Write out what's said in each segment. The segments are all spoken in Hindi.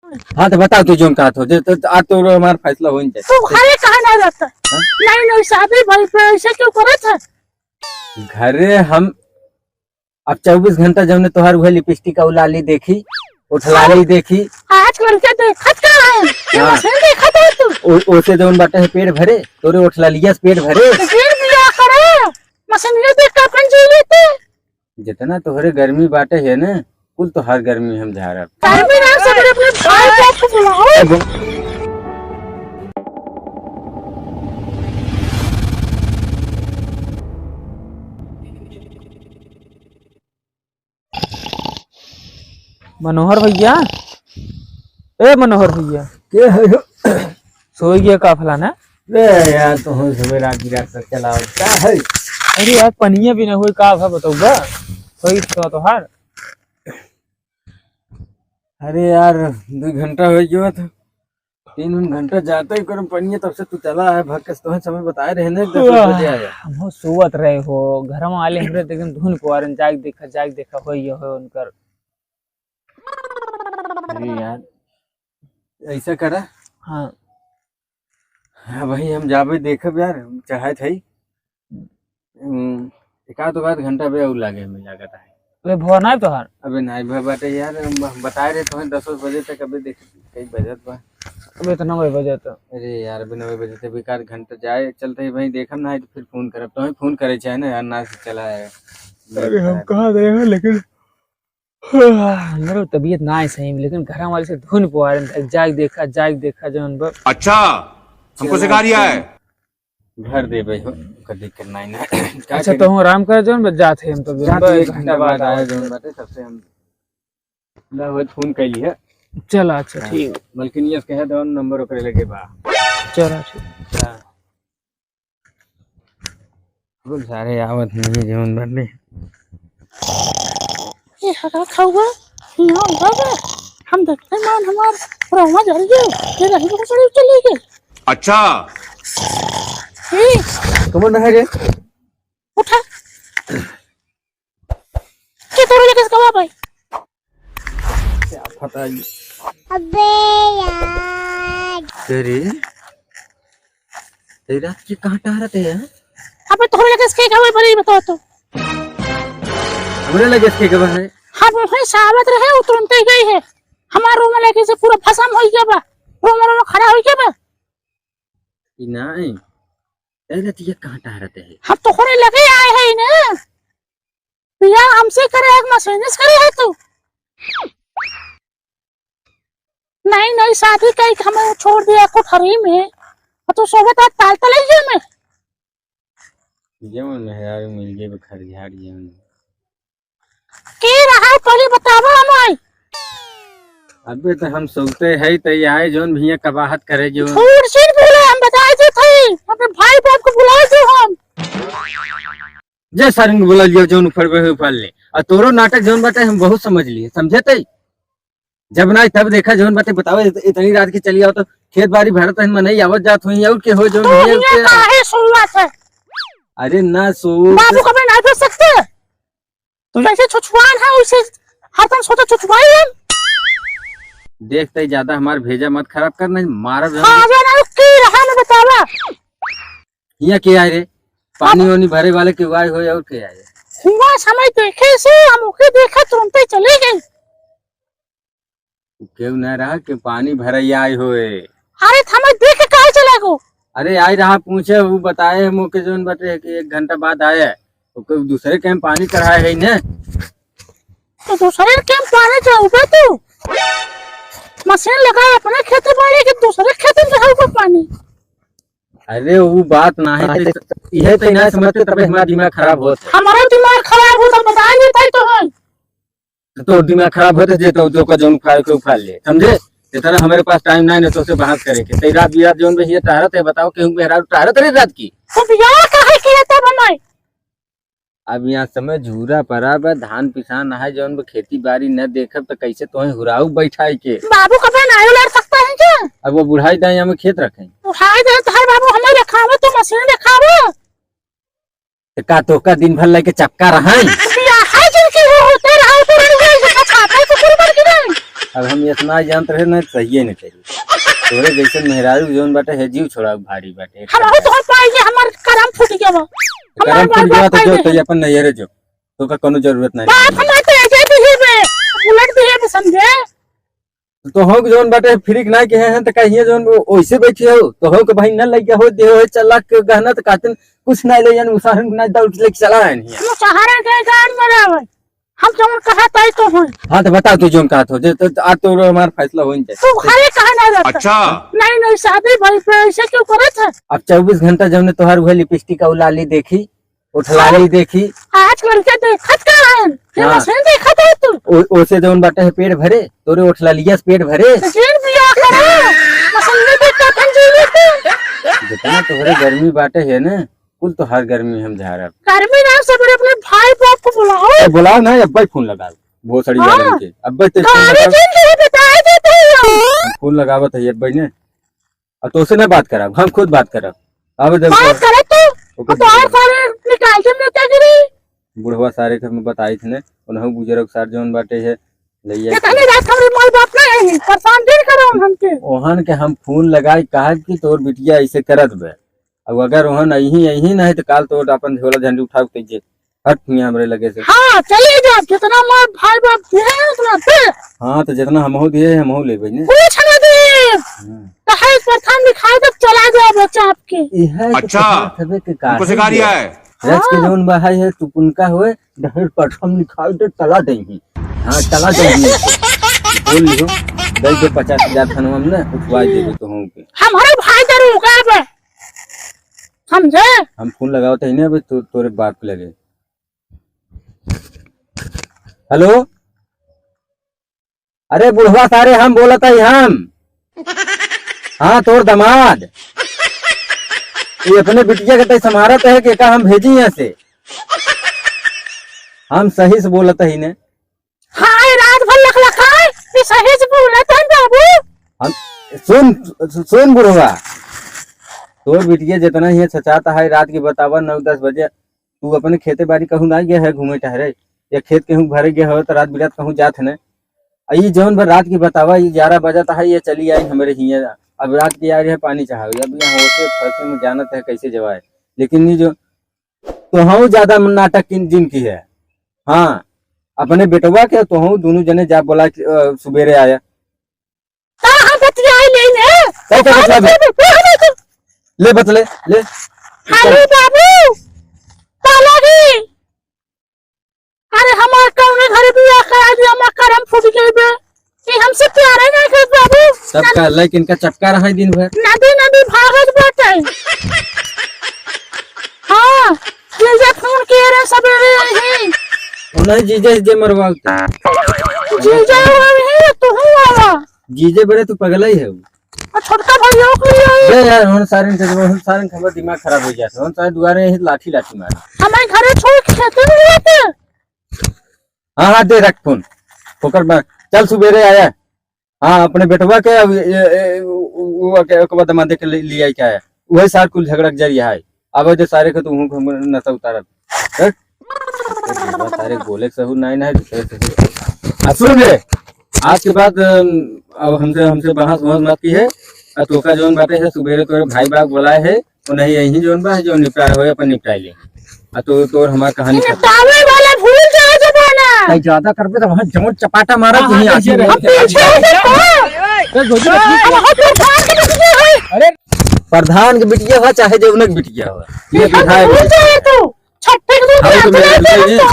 हाँ तो बताओ तू जो कहा तो आज तो हमारा फैसला हो जाए। तू घरे कहाँ ना जाता? नहीं नहीं शादी भाई पे ऐसे क्यों करे थे? घरे हम अब 24 घंटा जब ने तोहार हुए लिपस्टिक का उलाली देखी उठलाली देखी आज लड़के देखत का है ये हाँ। मशीन देखत है तू ओसे जौन बाटे है पेट भरे तोरे उठलालिया से पेट भरे फिर बिया करे मशीन ये देख के अपन जी लेते जितना तोहरे गर्मी बाटे है ना कुल तो हर गर्मी हम जा रहा गर्मी ना सब अपने भाई बाप को बुलाओ। मनोहर भैया, ए मनोहर भैया के है सो गया काफला ना? रे यार तो हो सवेरा गिरा कर चलाओ क्या है। अरे यार पनिया भी ना हुई का है बताऊगा कोई तो हार। अरे यार 2 घंटा हो गया था 3 घंटा जाता ही करम पनिया तब से तू चला है भक्कस तो समय बताए रहे ने 10 बजे आया हम सोवत रहे हो घर में आले हमरे एकदम धुन पुआरन जाग देखा होई हो उनकर। अरे यार ऐसा करा हाँ हाँ भाई हम जाबे देखब यार चाहे थे एक आध घंटा बे और लागे हमें लागत है। वे भोर ना तो हार अबे नहीं भाई बाटे यार हम बताए रहे तो 10 बजे तक अबे देख कई बजत बा। अबे तो 9 बजे तो अरे यार अबे 9 बजे से बेकार घंटा जाए चलते ही भाई देखम ना है तो फिर फोन करब तो फोन करे चाहे ना यार ना से चला है। अरे हम कहा गए हैं लेकिन मेरा तबीयत ना है सही लेकिन घर वाले से धुन पुआरन जाग देखा जौन बा। अच्छा हमको सिखा रिया है घर दे भाई कर दिक्कत नहीं ना। अच्छा तो हम आराम कर जौन जाते हम तो 1 घंटा बाद आए जौन बाटे सबसे हम ना हो फोन कैली है। चल अच्छा ठीक मलकिनियस कहे दो नंबर ओकरे लगे बा। चल ठीक बोल सारे आवत नहीं जौन बाटे ये हरा खाऊगा यहाँ उगा हम देखते मान हमार रोमा जा रही है ये रही को सड़ी चली गई। अच्छा कमन है रे उठा के तोरे लेके कवा भाई क्या पता है अबे यार तेरी तेरा की कहां टहरते हैं। अबे तोरे लेके के कवा भाई बताओ तो हमरे लगे इसके कब है हम भाई सावत रहे तुरंत ही गई है हमार रूम लेके से पूरा फसम हो गया बा रूम खड़ा हो गया बा। नहीं तेरा ये कहां टहरते हैं। हम तो खोरे लगे आए हैं ना भैया हमसे करे एक मशीनिस करे है तू नहीं नहीं शादी का हमें छोड़ दिया कोठरी में तो सोबत आज ताल तले गया मैं जवन है यार मिल गए बखर झाड़ी जवन के रहा पहले बतावा हमें। अबे तो हम सोचते है तो आए जोन भैया कबाहत करे जो फूड सीट बोले हम बताए थे अपने भाई बाप को बुलाए थे हम जे सरंग बोला लियो जोन ऊपर पे ऊपर ले और तोरो नाटक जोन बाटे हम बहुत समझ लिए समझे ते जब ना तब देखा जोन बाटे बताओ इतनी रात की चली आओ तो खेत बाड़ी भरत है नहीं आवत जात हुई और के हो जोन भैया काहे सुनवात है। अरे ना सो बाबू कभी नहीं कर सकते तू जैसे छुछुआन है वैसे हरदम सोचा छुछुआई हम देखते ही ज्यादा हमार भेजा मत खराब करना मारा हाँ जाना की रहा मैं बतावा यहाँ के आए रे पानी वानी भरे वाले के आए हो और के आए हुआ समय देखे से हम ओके देखा तुरंत ही चले गए। क्यों न रहा कि पानी भरे आए होए अरे हमें देख के काहे चले गो। अरे आई रहा पूछे वो बताए हम के जोन बटे कि 1 घंटा बाद आया तो दूसरे कैंप पानी कराए है ना तो दूसरे कैंप पानी जाऊगा तू मशीन लगाए अपने खेती बाड़ी के दूसरे खेत में जाऊगा पानी। अरे वो बात ना है यह तो ना समझते तब हमारा दिमाग खराब होता हमारा दिमाग खराब होता बता नहीं पाई तो है तो दिमाग खराब होता जे तो का जोन फाड़ के उखाड़ ले समझे इतना हमारे पास टाइम नहीं है तो उसे बात करे के तेरी रात बिरात जोन भैया टहरत है बताओ क्यों मेरा टहरत है रात की तो बियाह काहे किया था बनाए। अब यहाँ समय झूरा पड़ा बा धान पिसान है जोन खेती बाड़ी न देखब तो कैसे तो हुराऊ बैठाई के बाबू कभी नहीं लड़ सकता है क्या। अब वो बुढ़ाई दाई हमें खेत रखे उठाई दे तो बाबू हमें रखावे तो मशीन रखावे का तो का दिन भर लेके चपका रहा अब हम इतना जानते रहे ना सही नहीं करी तोरे जैसे मेहरारू जोन बाटे है जीव छोड़ा भारी बाटे हम तो पाएंगे हमार करम फूट गया बा हमार करम फूट गया तो जो बात तो अपन नैयरे जो तो का कोनो जरूरत नहीं हमारे तो ऐसे भी है उलट भी है समझे तो हो जोन बाटे फ्रीक ना के हैं तो कहिए जोन ओइसे बैठे हो तो हो के भाई न लग गया हो दे हो चला के गहना तो कातन कुछ नहीं ले जान उसाहन ना दौड़ ले चला है नहीं हम सहारा के गाड़ में रहे हम जौन कहा ताई तो हो हां तो बता तू जोन कहत हो जे तो आज तो हमारा फैसला हो जाए तू घरे कहा ना रहता अच्छा नहीं नहीं शादी भाई पे ऐसे क्यों करे थे अब 24 घंटा जब ने तोहार हुए लिपस्टिक और लाली देखी उठलाली देखी आज लड़के देखत का है फिर हाँ। मशीन देखत है तू ओसे जोन बाटे है पेट भरे तोरे उठलालिया से पेट भरे जीन बिया करे मशीन में देखत है जीन पे जितना तोहरे गर्मी बाटे है ना कुल तो हर गर्मी हम झाड़ा गर्मी ना सब अपने भाई बाप को बुलाओ बुलाओ ना अब्बा फोन लगा भोसड़ी हाँ। वाले के अब्बा ते गाड़ी जीन के बताए देते हो फोन लगावत है अब्बा ने और तो से ना बात करा हम खुद बात करब अब जब बात करे तो और सारे निकाल के में क्या गिरी बुढ़वा सारे के में बताई थे उन्होंने बुजुर्ग सार जोन बाटे है लइया कितनी रात हमारे माँ बाप ना है परेशान दिन करो हमके ओहन के हम फोन लगाई कहा कि तोर बिटिया ऐसे करत बे अब अगर ओहन यही नहीं तो काल तो अपन झोला झंडी उठा के जे हट मियां हमरे लगे से हाँ चलिए जाओ जितना माँ भाई बाप दिए हैं उतना दे हां तो जितना हमहू दिए हमहू लेबे ने कुछ ना दे तो है प्रथम दिखाई तब चला जाओ बच्चा आपके इहे अच्छा, खबे के का हमको सिखा रिया है रच के जोन बहाई है तू उनका होए डहर प्रथम लिखाई तो चला देही हां चला देही बोल लियो दई के 50,000 खनवा में ना उठवाई देबे तो हम के हमारे भाई जरूर गए समझे हम फोन लगावत है ना अबे तोरे बाप के लगे हेलो अरे बुढ़वा सारे हम बोलत है हम हाँ तोर दामाद ये अपने बिटिया के समारत है कि का हम भेजी यहाँ से हम सही से बोलत है ने हाँ रात भर लखलखाए ये सही से बोलत है बाबू हम सुन बुढ़वा तोर बिटिया जितना ही सचाता है रात की बतावा 9-10 बजे तू अपने खेते बाड़ी कहूँ ना गया है घूमे टहरे या खेत कहूँ भरे गया हो तो रात बिरात कहूँ जात है आई जौन भर रात की बतावा 11 बजा था ये चली आई हमारे हिया अब रात की आ रही है पानी चाहे अब यहाँ होते फरसे में जानत है कैसे जवाए लेकिन ये जो तो हूँ ज्यादा नाटक जिनकी है हाँ अपने बेटवा के तो हूँ दोनों जने जा बोला सुबेरे आया ले बतले ले हेलो बाबू पालागी अरे हमार कौन घर भी आकर आज हमार करम फूट गई बे ये हमसे प्यार है नहीं कर बाबू सबका लेकिन का चटका रहा है दिन भर नदी नदी भागत बाटे हाँ जीजा फोन किए रे सवेरे ही उन्हें जीजे जे मरवाते जीजा ही तू आवा जीजे बड़े तू पगला ही है और छोटका भैया को ले यार हम सारे खबर दिमाग खराब हो जाता हम सारे दुआरे ही लाठी मारे हमारे घरे छोड़ के खेते में जाते हाँ हाँ दे रख फोन फोकर में चल सुबेरे आया हाँ अपने बेटवा के दमादे के लिया क्या है वही सार कुल झगड़क जरिया है अब जो सारे के तू नशा उतारत सारे बोले सहू नहीं सुन रे आज के बाद अब हमसे बहस मत की है तो का जोन बातें है सुबेरे तोरे भाई बाप बोलाए है तो नहीं यही जोन बा जो निपटाए हो अपन निपटाए ले तो तोर हमार कहानी तावे वाला भूल जाए जमाना नहीं ज्यादा करबे तो वहां जमन चपाटा मारा नहीं आती अरे प्रधान के बिटिया हो चाहे जौनक बिटिया हो ये विधायक तू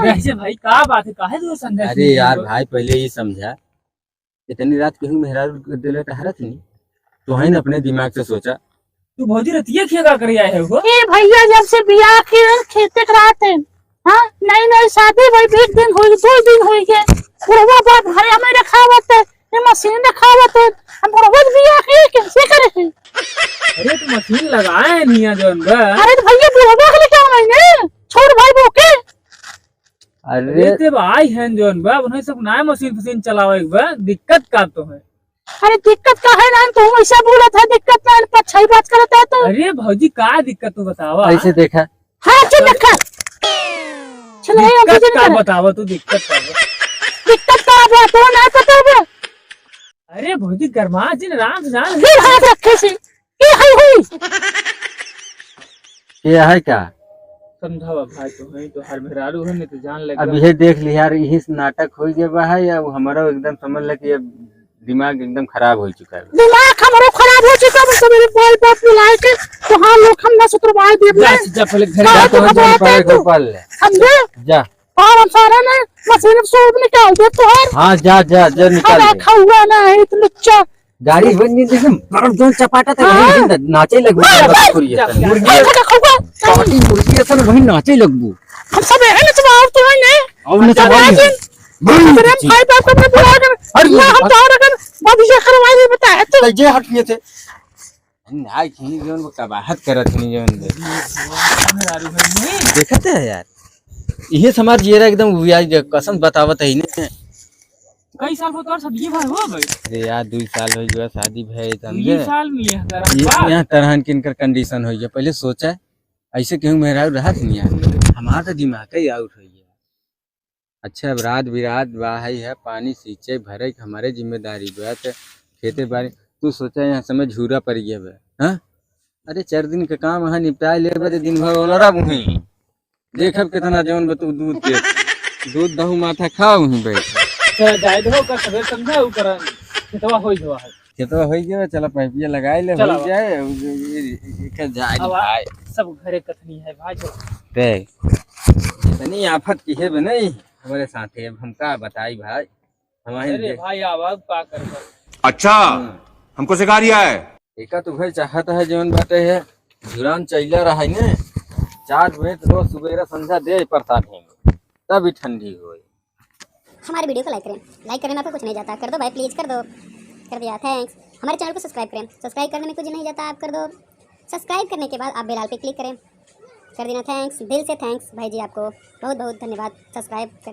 वैसे भाई क्या बात है काहे तू संदेश अरे यार भाई पहले ही समझा इतनी रात कहूँ मेहरारू दिले टहरत नहीं तो है ना अपने दिमाग से सोचा तू बहुत ही रतिया खेगा कर आया है वो ए भैया जब से बियाह के खेते कराते हाँ नहीं शादी भाई 1 दिन हुई 2 दिन हुई के बुढ़वा बाप घरे हमें रखा हुआ था ये मशीन रखा हुआ था हम रोज बियाह के कैसे करे अरे तू मशीन लगाए है निया जोन बा अरे तो भैया बुढ़वा के क्या मैंने छोड़ भाई बोके अरे ते भाई हैं जोन बा उन्हें सब नया मशीन चलावे बा दिक्कत का तो है अरे दिक्कत का है ना तो ऐसा बोला था दिक्कत ना पछाई बात करता है तो अरे भौजी का दिक्कत तू बतावा ऐसे देखा हाँ चल रखा चल दिक्कत का बतावा तू दिक्कत का दिक्कत का बात हो ना पता है अरे भौजी गरमा जिन राम जान फिर हाथ रखे से ये है हुई ये है क्या? समझावा भाई तो है तो हर मेहरारू है नहीं तो जान लग अब ये देख लिया यार, यही से नाटक हो गया है या हमारा एकदम समझ ल कि अब दिमाग एकदम खराब हो चुका है। दिमाग हमारा खराब हो चुका है। मेरे बॉल बात मिलाए के तो हाँ लोग हम ना सुतरवाए दे जा पहले घर हाँ, जा तो तो घबराते पाले तू। को पाल ले समझे जा। और हम सारा ने मशीन में सूप निकाल दे तो हर हाँ जा जा जा निकाल हरा दे। खाऊगा ना है तो लुच्चा गाड़ी बन गई देखम बरम जोन चपाटा था हाँ। वहीं नाचे लगबू मुर्गी असन खा खाऊगा पार्टी मुर्गी असन वहीं नाचे लगबू। हम सब है ना जवाब तो है ने और न चबाई तेरे हम भाई बाप को अपने बुला कर अरे हम तो अगर बदिया करवाई दे बता है तो जे हटिए थे ना की जोन कबाहत करत नहीं जोन मेहरारू है नहीं देखते है यार ये समाज ये एकदम व्याज कसम बतावत है ने। कई साल हो तो सब ये भाई हो गई अरे यार 2 साल हो गया शादी भई ये समझे। साल में ये ये यहाँ तरहन किनकर कंडीशन हो गया पहले सोचा ऐसे क्यों मेरा रहा नहीं यार हमारा तो दिमाग ही आउट हो गया। अच्छा अब रात बिरात बाहई है पानी सींचे भरे के हमारे जिम्मेदारी बात खेते बाड़ी तू सोचा यहाँ समय झूरा पड़ गया बे हाँ। अरे 4 दिन के काम वहाँ निपटा ले बे दिन भर ओलरा वहीं देखब कितना जौन बतू दूध के दूध दहू माथा खाओ वहीं बैठ चल जाए दो कर सबे समझा उ कर खेतवा होई जवा है खेतवा हो गया चला पाइपिया लगाए ले चला हो जाए एक जाए अब भाई सब घरे कथनी है भाई जो देख इतनी आफत की है बे नहीं हमारे साथे अब हम का बताई भाई हमारे अरे भाई आवाज का कर अच्छा हमको सिखा रिया है। एका तो भाई चाहत है जौन बाटे है झुरान चैला रहा है ने 4 बजे रोज सुबेरा संध्या दे प्रसाद है तब ही ठंडी होए। हमारे वीडियो को लाइक करें ना तो कुछ नहीं जाता, कर दो भाई प्लीज़ कर दो, कर दिया थैंक्स। हमारे चैनल को सब्सक्राइब करें, सब्सक्राइब करने में कुछ नहीं जाता आप कर दो, सब्सक्राइब करने के बाद आप बेल पे क्लिक करें, कर देना थैंक्स, दिल से थैंक्स भाई जी आपको बहुत बहुत धन्यवाद सब्सक्राइब कर